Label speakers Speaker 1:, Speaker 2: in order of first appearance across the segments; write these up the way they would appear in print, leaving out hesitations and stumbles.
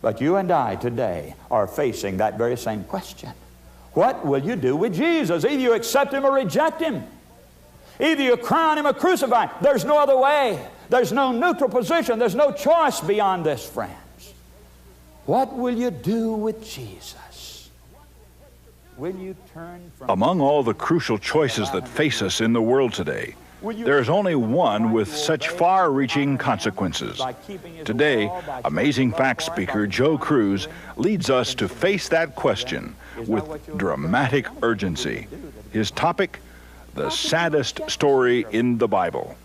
Speaker 1: But you and I today are facing that very same question. What will you do with Jesus? Either you accept Him or reject Him. Either you crown Him or crucify Him. There's no other way. There's no neutral position. There's no choice beyond this, friends. What will you do with Jesus? Will you turn from...
Speaker 2: Among all the crucial choices that face us in the world today, there is only one with such far-reaching consequences. Today, Amazing Fact speaker Joe Cruz leads us to face that question with dramatic urgency. His topic, the saddest story in the Bible.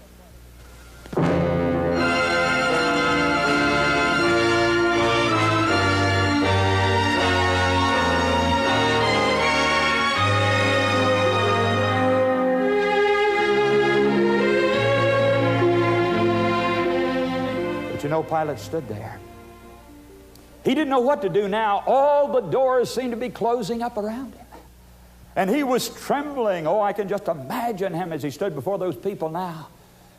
Speaker 1: You know, Pilate stood there. He didn't know what to do now. All the doors seemed to be closing up around him. And he was trembling. Oh, I can just imagine him as he stood before those people now.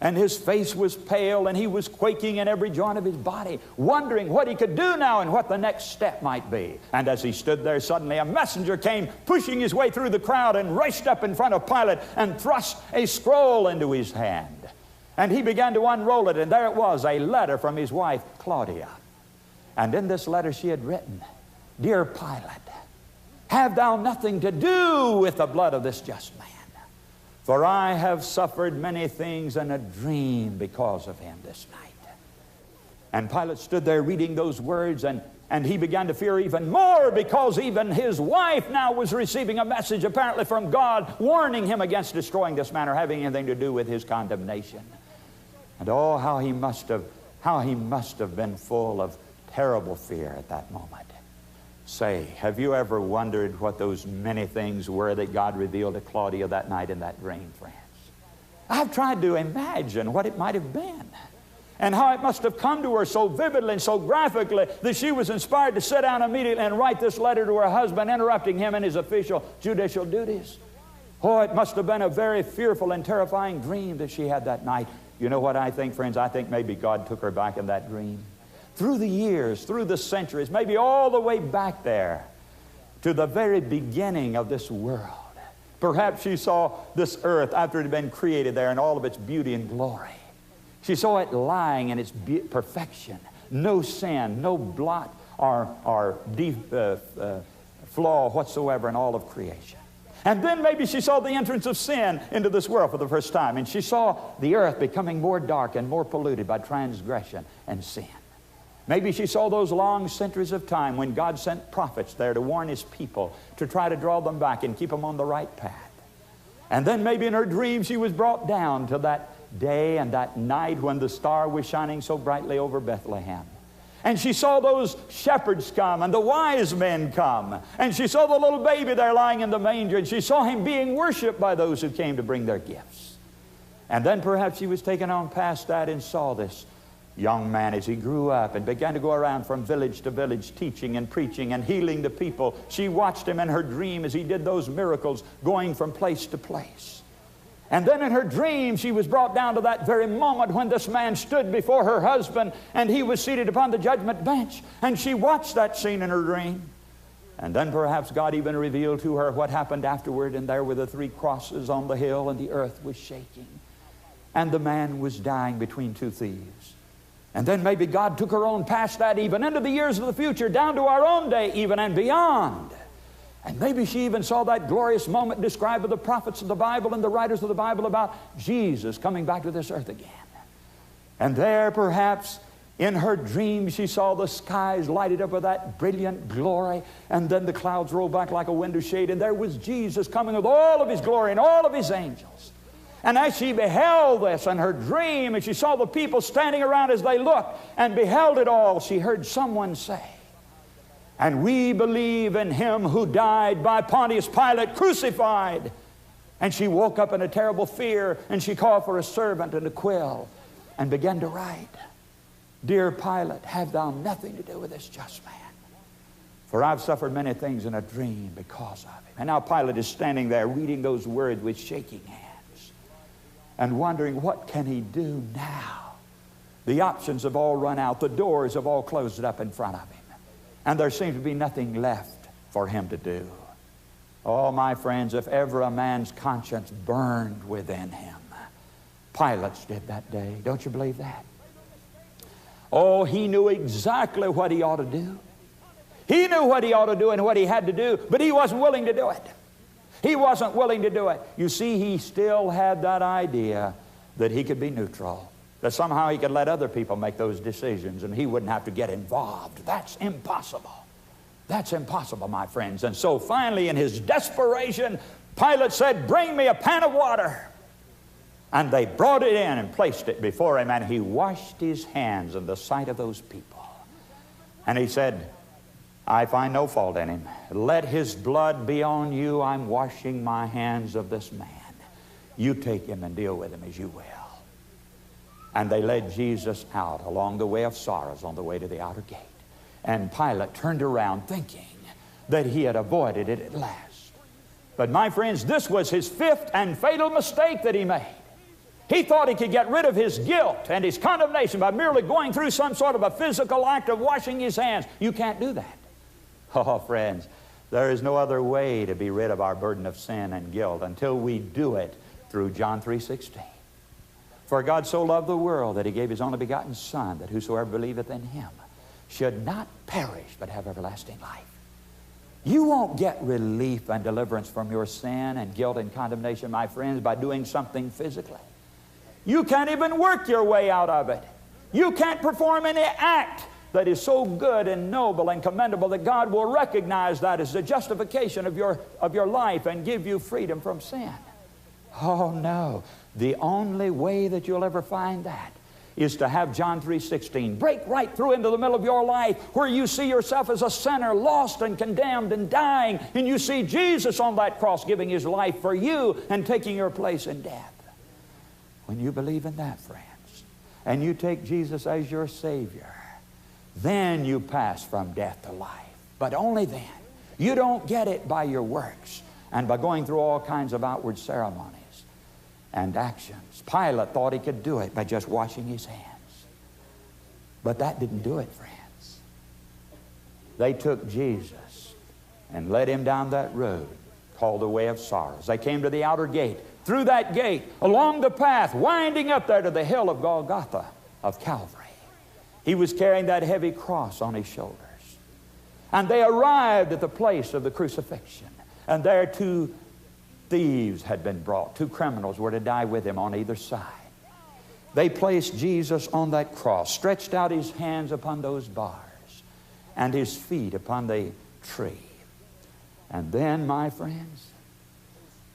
Speaker 1: And his face was pale, and he was quaking in every joint of his body, wondering what he could do now and what the next step might be. And as he stood there, suddenly a messenger came pushing his way through the crowd and raced up in front of Pilate and thrust a scroll into his hand. And he began to unroll it, and there it was, a letter from his wife, Claudia. And in this letter she had written, "Dear Pilate, have thou nothing to do with the blood of this just man. For I have suffered many things in a dream because of him this night." And Pilate stood there reading those words, and he began to fear even more, because even his wife now was receiving a message apparently from God warning him against destroying this man or having anything to do with his condemnation. And oh, how he must have been full of terrible fear at that moment. Say, have you ever wondered what those many things were that God revealed to Claudia that night in that dream, friends? I've tried to imagine what it might have been, and how it must have come to her so vividly and so graphically that she was inspired to sit down immediately and write this letter to her husband, interrupting him in his official judicial duties. Oh, it must have been a very fearful and terrifying dream that she had that night. You know what I think, friends? I think maybe God took her back in that dream, through the years, through the centuries, maybe all the way back there to the very beginning of this world. Perhaps she saw this earth after it had been created there in all of its beauty and glory. She saw it lying in its perfection, no sin, no blot or flaw whatsoever in all of creation. And then maybe she saw the entrance of sin into this world for the first time, and she saw the earth becoming more dark and more polluted by transgression and sin. Maybe she saw those long centuries of time when God sent prophets there to warn His people, to try to draw them back and keep them on the right path. And then maybe in her dream she was brought down to that day and that night when the star was shining so brightly over Bethlehem. And she saw those shepherds come and the wise men come. And she saw the little baby there lying in the manger, and she saw him being worshiped by those who came to bring their gifts. And then perhaps she was taken on past that and saw this young man as he grew up and began to go around from village to village teaching and preaching and healing the people. She watched him in her dream as he did those miracles, going from place to place. And then in her dream she was brought down to that very moment when this man stood before her husband and he was seated upon the judgment bench, and she watched that scene in her dream. And then perhaps God even revealed to her what happened afterward, and there were the 3 crosses on the hill, and the earth was shaking, and the man was dying between 2 thieves. And then maybe God took her on past that, even into the years of the future, down to our own day even and beyond. And maybe she even saw that glorious moment described by the prophets of the Bible and the writers of the Bible about Jesus coming back to this earth again. And there perhaps in her dream she saw the skies lighted up with that brilliant glory, and then the clouds rolled back like a window shade, and there was Jesus coming with all of His glory and all of His angels. And as she beheld this in her dream, and she saw the people standing around as they looked and beheld it all, she heard someone say, "And we believe in Him who died by Pontius Pilate crucified." And she woke up in a terrible fear, and she called for a servant and a quill and began to write, "Dear Pilate, have thou nothing to do with this just man. For I've suffered many things in a dream because of him." And now Pilate is standing there reading those words with shaking hands and wondering, what can he do now? The options have all run out. The doors have all closed up in front of him. And there seemed to be nothing left for him to do. Oh, my friends, if ever a man's conscience burned within him, Pilate's did that day. Don't you believe that? Oh, he knew exactly what he ought to do. He knew what he ought to do and what he had to do, but he wasn't willing to do it. He wasn't willing to do it. You see, he still had that idea that he could be neutral, that somehow he could let other people make those decisions and he wouldn't have to get involved. That's impossible. That's impossible, my friends. And so finally, in his desperation, Pilate said, "Bring me a pan of water." And they brought it in and placed it before him, and he washed his hands in the sight of those people. And he said, "I find no fault in him. Let his blood be on you. I'm washing my hands of this man. You take him and deal with him as you will." And they led Jesus out along the way of sorrows on the way to the outer gate. And Pilate turned around thinking that he had avoided it at last. But my friends, this was his fifth and fatal mistake that he made. He thought he could get rid of his guilt and his condemnation by merely going through some sort of a physical act of washing his hands. You can't do that. Oh, friends, there is no other way to be rid of our burden of sin and guilt until we do it through John 3:16. For God so loved the world that he gave his only begotten Son, that whosoever believeth in him should not perish but have everlasting life. You won't get relief and deliverance from your sin and guilt and condemnation, my friends, by doing something physically. You can't even work your way out of it. You can't perform any act that is so good and noble and commendable that God will recognize that as the justification of your life and give you freedom from sin. Oh, no. The only way that you'll ever find that is to have John 3:16 break right through into the middle of your life, where you see yourself as a sinner, lost and condemned and dying, and you see Jesus on that cross giving his life for you and taking your place in death. When you believe in that, friends, and you take Jesus as your Savior, then you pass from death to life. But only then. You don't get it by your works and by going through all kinds of outward ceremonies and actions. Pilate thought he could do it by just washing his hands. But that didn't do it, friends. They took Jesus and led him down that road called the way of sorrows. They came to the outer gate. Through that gate, along the path, winding up there to the hill of Golgotha of Calvary. He was carrying that heavy cross on his shoulders. And they arrived at the place of the crucifixion. And there 2 thieves had been brought. 2 criminals were to die with him on either side. They placed Jesus on that cross, stretched out his hands upon those bars, and his feet upon the tree. And then, my friends,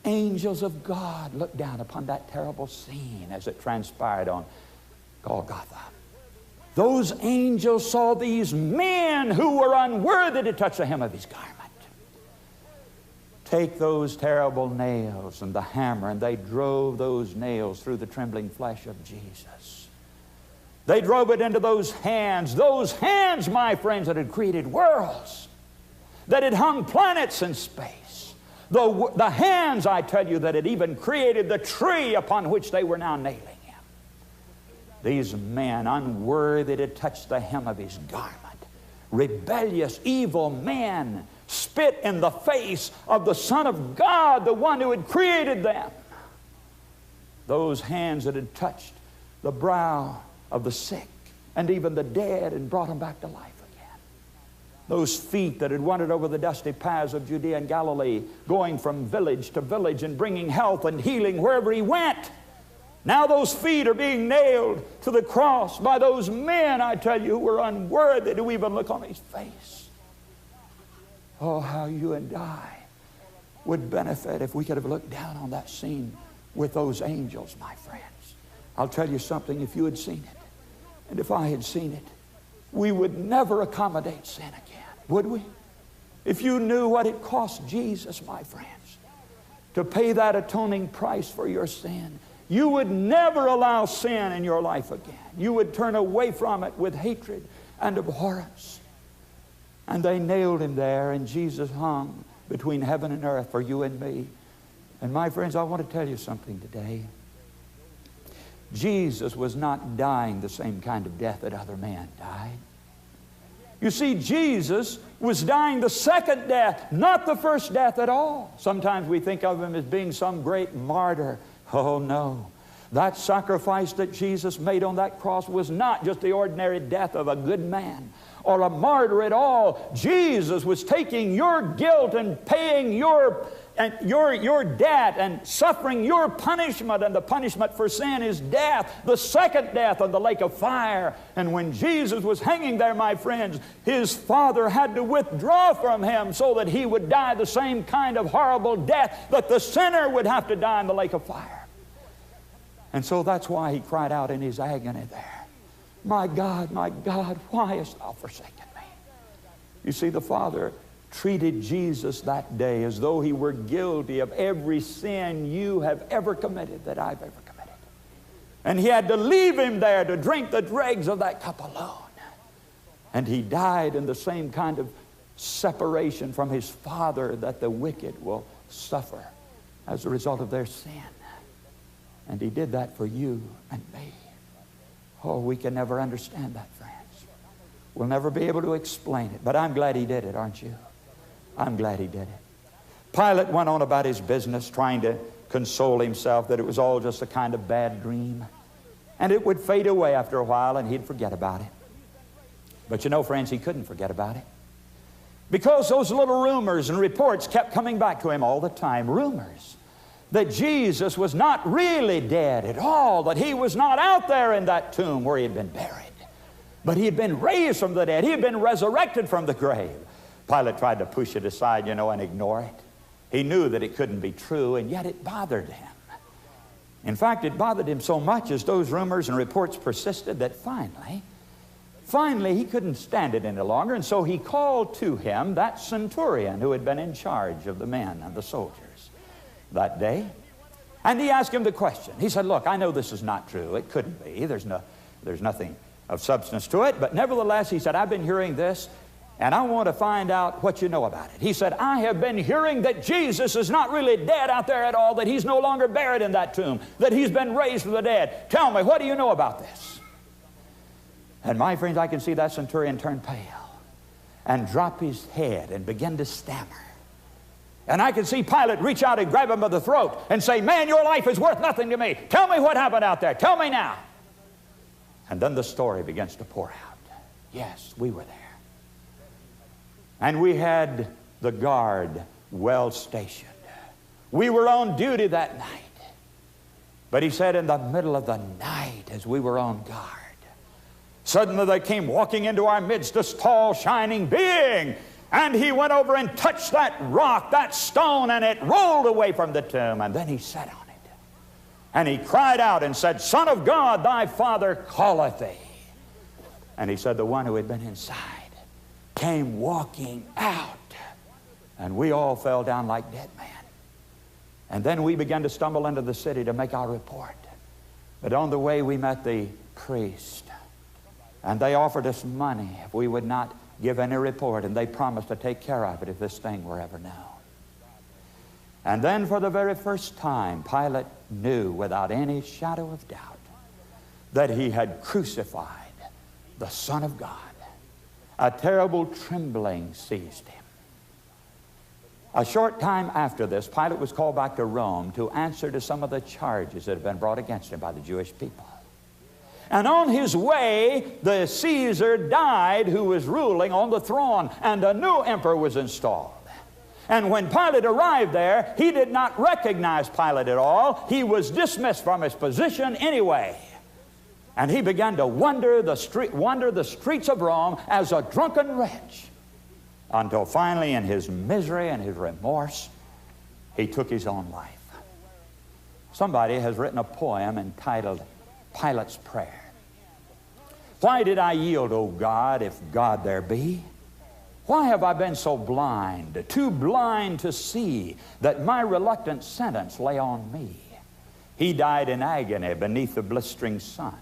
Speaker 1: angels of God looked down upon that terrible scene as it transpired on Golgotha. Those angels saw these men who were unworthy to touch the hem of his garment take those terrible nails and the hammer, and they drove those nails through the trembling flesh of Jesus. They drove it into those hands, my friends, that had created worlds, that had hung planets in space. The hands, I tell you, that had even created the tree upon which they were now nailing him. These men, unworthy to touch the hem of his garment, rebellious, evil men, spit in the face of the Son of God, the one who had created them. Those hands that had touched the brow of the sick and even the dead and brought them back to life again. Those feet that had wandered over the dusty paths of Judea and Galilee, going from village to village and bringing health and healing wherever he went. Now those feet are being nailed to the cross by those men, I tell you, who were unworthy to even look on his face. Oh, how you and I would benefit if we could have looked down on that scene with those angels, my friends. I'll tell you something, if you had seen it, and if I had seen it, we would never accommodate sin again, would we? If you knew what it cost Jesus, my friends, to pay that atoning price for your sin, you would never allow sin in your life again. You would turn away from it with hatred and abhorrence. And they nailed him there, and Jesus hung between heaven and earth for you and me. And my friends, I want to tell you something today. Jesus was not dying the same kind of death that other men died. You see, Jesus was dying the second death, not the first death at all. Sometimes we think of him as being some great martyr. Oh, no. That sacrifice that Jesus made on that cross was not just the ordinary death of a good man or a martyr at all. Jesus was taking your guilt and paying your debt and suffering your punishment, and the punishment for sin is death, the second death on the lake of fire. And when Jesus was hanging there, my friends, his Father had to withdraw from him so that he would die the same kind of horrible death that the sinner would have to die in the lake of fire. And so that's why he cried out in his agony there, my God, why hast thou forsaken me? You see, the Father treated Jesus that day as though he were guilty of every sin you have ever committed, that I've ever committed. And he had to leave him there to drink the dregs of that cup alone. And he died in the same kind of separation from his Father that the wicked will suffer as a result of their sin. And he did that for you and me. Oh, we can never understand that, friends. We'll never be able to explain it. But I'm glad he did it, aren't you? I'm glad he did it. Pilate went on about his business, trying to console himself that it was all just a kind of bad dream. And it would fade away after a while and he'd forget about it. But you know, friends, he couldn't forget about it. Because those little rumors and reports kept coming back to him all the time. Rumors that Jesus was not really dead at all, that he was not out there in that tomb where he had been buried, but he had been raised from the dead. He had been resurrected from the grave. Pilate tried to push it aside, and ignore it. He knew that it couldn't be true, and yet it bothered him. In fact, it bothered him so much as those rumors and reports persisted that finally he couldn't stand it any longer, and so he called to him that centurion who had been in charge of the men and the soldiers that day. And he asked him the question. He said, look, I know this is not true. It couldn't be. There's nothing of substance to it. But nevertheless, he said, I've been hearing this, and I want to find out what you know about it. He said, I have been hearing that Jesus is not really dead out there at all, that he's no longer buried in that tomb, that he's been raised from the dead. Tell me, what do you know about this? And my friends, I can see that centurion turn pale and drop his head and begin to stammer. And I can see Pilate reach out and grab him by the throat and say, man, your life is worth nothing to me. Tell me what happened out there. Tell me now. And then the story begins to pour out. Yes, we were there. And we had the guard well stationed. We were on duty that night. But he said in the middle of the night as we were on guard, suddenly there came walking into our midst this tall, shining being. And he went over and touched that rock, that stone, and it rolled away from the tomb. And then he sat on it. And he cried out and said, Son of God, thy Father calleth thee. And he said, the one who had been inside came walking out. And we all fell down like dead men. And then we began to stumble into the city to make our report. But on the way we met the priest. And they offered us money if we would not give any report, and they promised to take care of it if this thing were ever known. And then for the very first time, Pilate knew without any shadow of doubt that he had crucified the Son of God. A terrible trembling seized him. A short time after this, Pilate was called back to Rome to answer to some of the charges that had been brought against him by the Jewish people. And on his way, the Caesar died who was ruling on the throne, and a new emperor was installed. And when Pilate arrived there, he did not recognize Pilate at all. He was dismissed from his position anyway. And he began to wander the streets of Rome as a drunken wretch, until finally, in his misery and his remorse, he took his own life. Somebody has written a poem entitled Pilate's Prayer. Why did I yield, O God, if God there be? Why have I been so blind, too blind to see that my reluctant sentence lay on me? He died in agony beneath the blistering sun.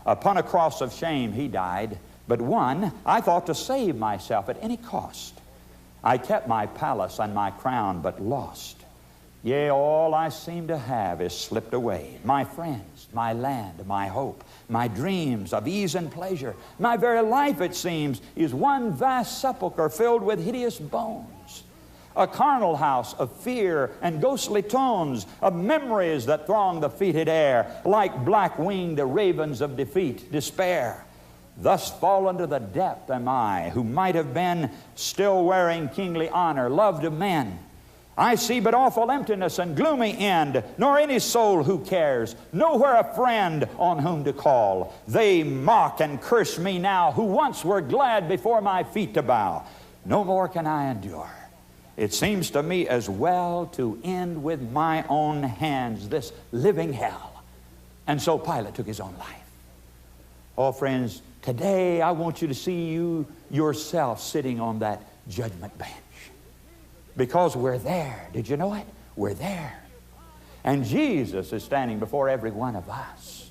Speaker 1: Upon a cross of shame he died, but one I thought to save myself at any cost. I kept my palace and my crown, but lost Yea, all I seem to have is slipped away. My friends, my land, my hope, my dreams of ease and pleasure. My very life, it seems, is one vast sepulchre filled with hideous bones. A carnal house of fear and ghostly tones, of memories that throng the fetid air, like black-winged ravens of defeat, despair. Thus fallen to the depth am I, who might have been still wearing kingly honor, loved of men. I see but awful emptiness and gloomy end, nor any soul who cares, nowhere a friend on whom to call. They mock and curse me now, who once were glad before my feet to bow. No more can I endure. It seems to me as well to end with my own hands this living hell. And so Pilate took his own life. Oh, friends, today I want you to see you yourself sitting on that judgment bench. Because we're there. Did you know it? We're there. And Jesus is standing before every one of us.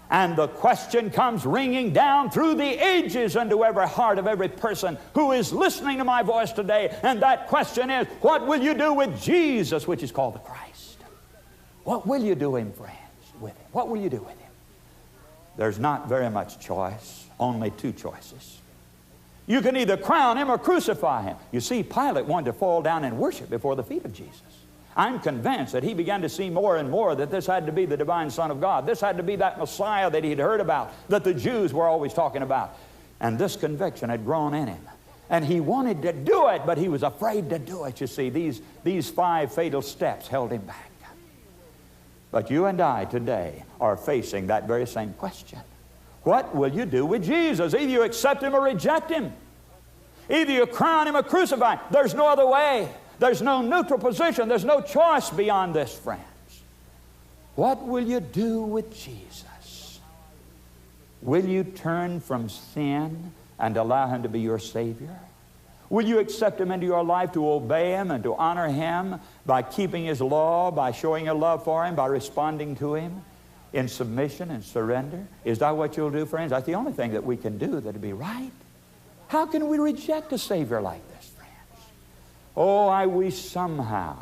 Speaker 1: And the question comes ringing down through the ages into every heart of every person who is listening to my voice today. And that question is, what will you do with Jesus, which is called the Christ? What will you do him, friends, with him? What will you do with him? There's not very much choice, only two choices. You can either crown him or crucify him. You see, Pilate wanted to fall down and worship before the feet of Jesus. I'm convinced that he began to see more and more that this had to be the divine Son of God. This had to be that Messiah that he'd heard about, that the Jews were always talking about. And this conviction had grown in him. And he wanted to do it, but he was afraid to do it. You see, these 5 fatal steps held him back. But you and I today are facing that very same question. What will you do with Jesus? Either you accept him or reject him. Either you crown him or crucify him. There's no other way. There's no neutral position. There's no choice beyond this, friends. What will you do with Jesus? Will you turn from sin and allow him to be your Savior? Will you accept him into your life to obey him and to honor him by keeping his law, by showing your love for him, by responding to him in submission and surrender? Is that what you'll do, friends? That's the only thing that we can do that'll be right. How can we reject a Savior like this, friends? Oh, I wish somehow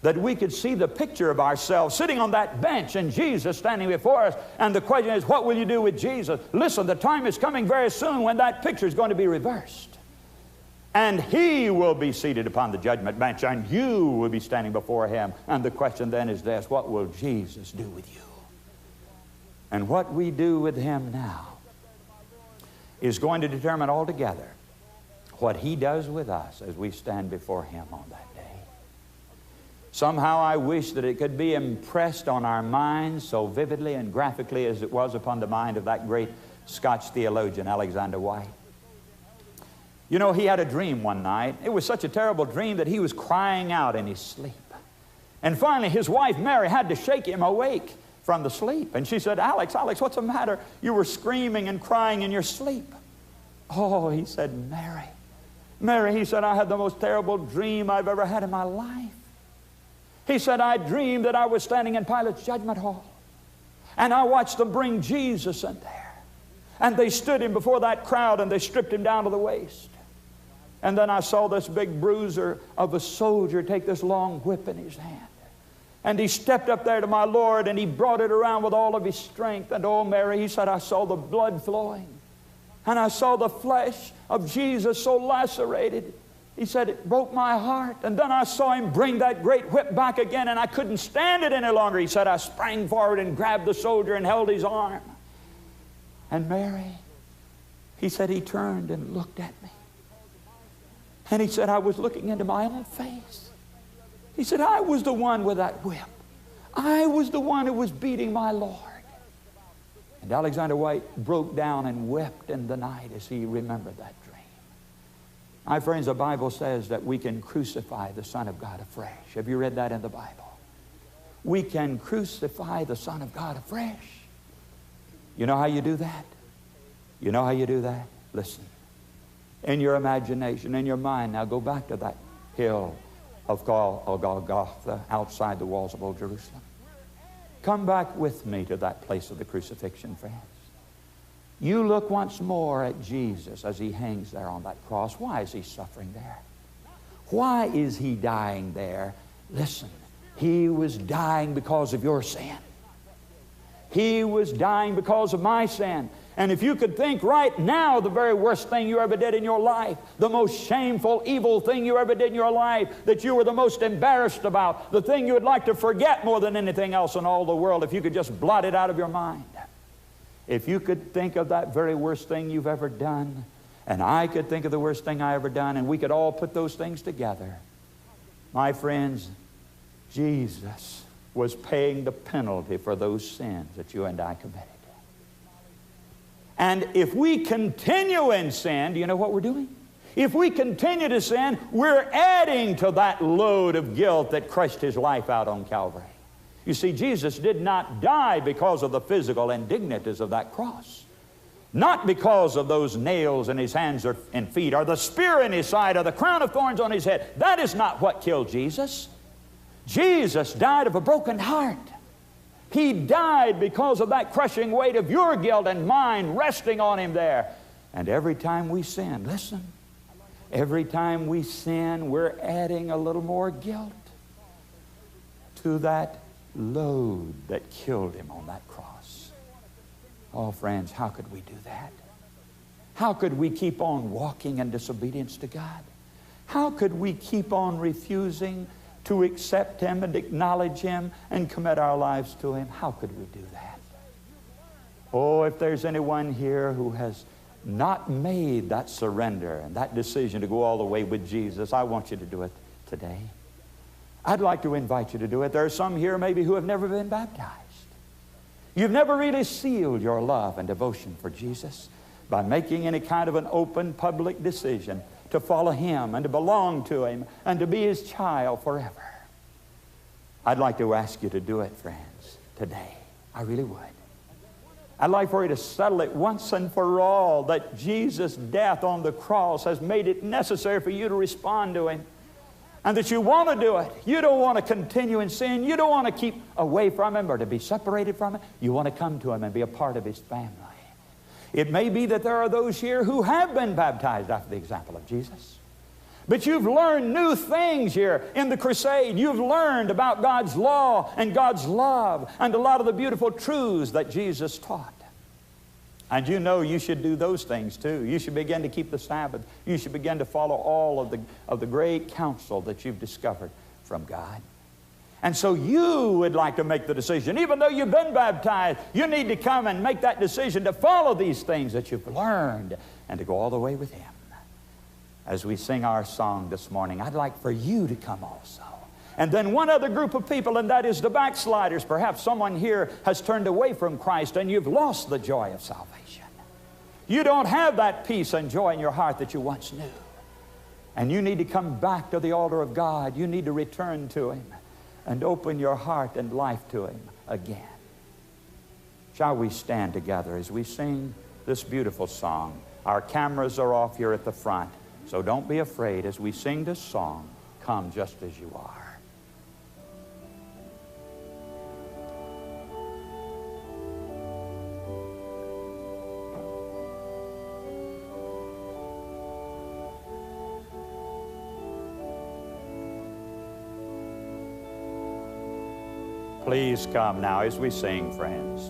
Speaker 1: that we could see the picture of ourselves sitting on that bench and Jesus standing before us. And the question is, what will you do with Jesus? Listen, the time is coming very soon when that picture is going to be reversed. And he will be seated upon the judgment bench, and you will be standing before him. And the question then is this: what will Jesus do with you? And what we do with him now is going to determine altogether what he does with us as we stand before him on that day. Somehow I wish that it could be impressed on our minds so vividly and graphically as it was upon the mind of that great Scotch theologian, Alexander White. You know, he had a dream one night. It was such a terrible dream that he was crying out in his sleep. And finally, his wife, Mary, had to shake him awake from the sleep. And she said, Alex, what's the matter? You were screaming and crying in your sleep. Oh, he said, Mary, he said, I had the most terrible dream I've ever had in my life. He said, I dreamed that I was standing in Pilate's judgment hall. And I watched them bring Jesus in there. And they stood him before that crowd and they stripped him down to the waist. And then I saw this big bruiser of a soldier take this long whip in his hand. And he stepped up there to my Lord and he brought it around with all of his strength. And oh, Mary, he said, I saw the blood flowing. And I saw the flesh of Jesus so lacerated. He said, it broke my heart. And then I saw him bring that great whip back again and I couldn't stand it any longer. He said, I sprang forward and grabbed the soldier and held his arm. And Mary, he said, he turned and looked at me. And he said, I was looking into my own face. He said, I was the one with that whip. I was the one who was beating my Lord. And Alexander White broke down and wept in the night as he remembered that dream. My friends, the Bible says that we can crucify the Son of God afresh. Have you read that in the Bible? We can crucify the Son of God afresh. You know how you do that? You know how you do that? Listen. In your imagination, in your mind, now go back to that hill of Golgotha outside the walls of old Jerusalem. Come back with me to that place of the crucifixion, friends. You look once more at Jesus as he hangs there on that cross. Why is he suffering there? Why is he dying there? Listen, He was dying because of your sin. He was dying because of my sin. And if you could think right now the very worst thing you ever did in your life, the most shameful, evil thing you ever did in your life, that you were the most embarrassed about, the thing you would like to forget more than anything else in all the world, if you could just blot it out of your mind. If you could think of that very worst thing you've ever done, and I could think of the worst thing I ever done, and we could all put those things together. My friends, Jesus was paying the penalty for those sins that you and I committed. And if we continue in sin, do you know what we're doing? If we continue to sin, we're adding to that load of guilt that crushed His life out on Calvary. You see, Jesus did not die because of the physical indignities of that cross. Not because of those nails in His hands and feet, or the spear in His side, or the crown of thorns on His head. That is not what killed Jesus. Jesus died of a broken heart. He died because of that crushing weight of your guilt and mine resting on Him there. And every time we sin, listen, every time we sin, we're adding a little more guilt to that load that killed Him on that cross. Oh, friends, how could we do that? How could we keep on walking in disobedience to God? How could we keep on refusing to accept Him and acknowledge Him and commit our lives to Him? How could we do that? Oh, if there's anyone here who has not made that surrender and that decision to go all the way with Jesus, I want you to do it today. I'd like to invite you to do it. There are some here maybe who have never been baptized. You've never really sealed your love and devotion for Jesus by making any kind of an open public decision to follow Him and to belong to Him and to be His child forever. I'd like to ask you to do it, friends, today. I really would. I'd like for you to settle it once and for all that Jesus' death on the cross has made it necessary for you to respond to Him, and that you want to do it. You don't want to continue in sin. You don't want to keep away from Him or to be separated from Him. You want to come to Him and be a part of His family. It may be that there are those here who have been baptized after the example of Jesus. But you've learned new things here in the crusade. You've learned about God's law and God's love and a lot of the beautiful truths that Jesus taught. And you know you should do those things too. You should begin to keep the Sabbath. You should begin to follow all of the great counsel that you've discovered from God. And so you would like to make the decision, even though you've been baptized, you need to come and make that decision to follow these things that you've learned and to go all the way with Him. As we sing our song this morning, I'd like for you to come also. And then one other group of people, and that is the backsliders. Perhaps someone here has turned away from Christ and you've lost the joy of salvation. You don't have that peace and joy in your heart that you once knew. And you need to come back to the altar of God. You need to return to Him and open your heart and life to Him again. Shall we stand together as we sing this beautiful song? Our cameras are off here at the front, so don't be afraid as we sing this song, Come Just As You Are. Please come now as we sing, friends.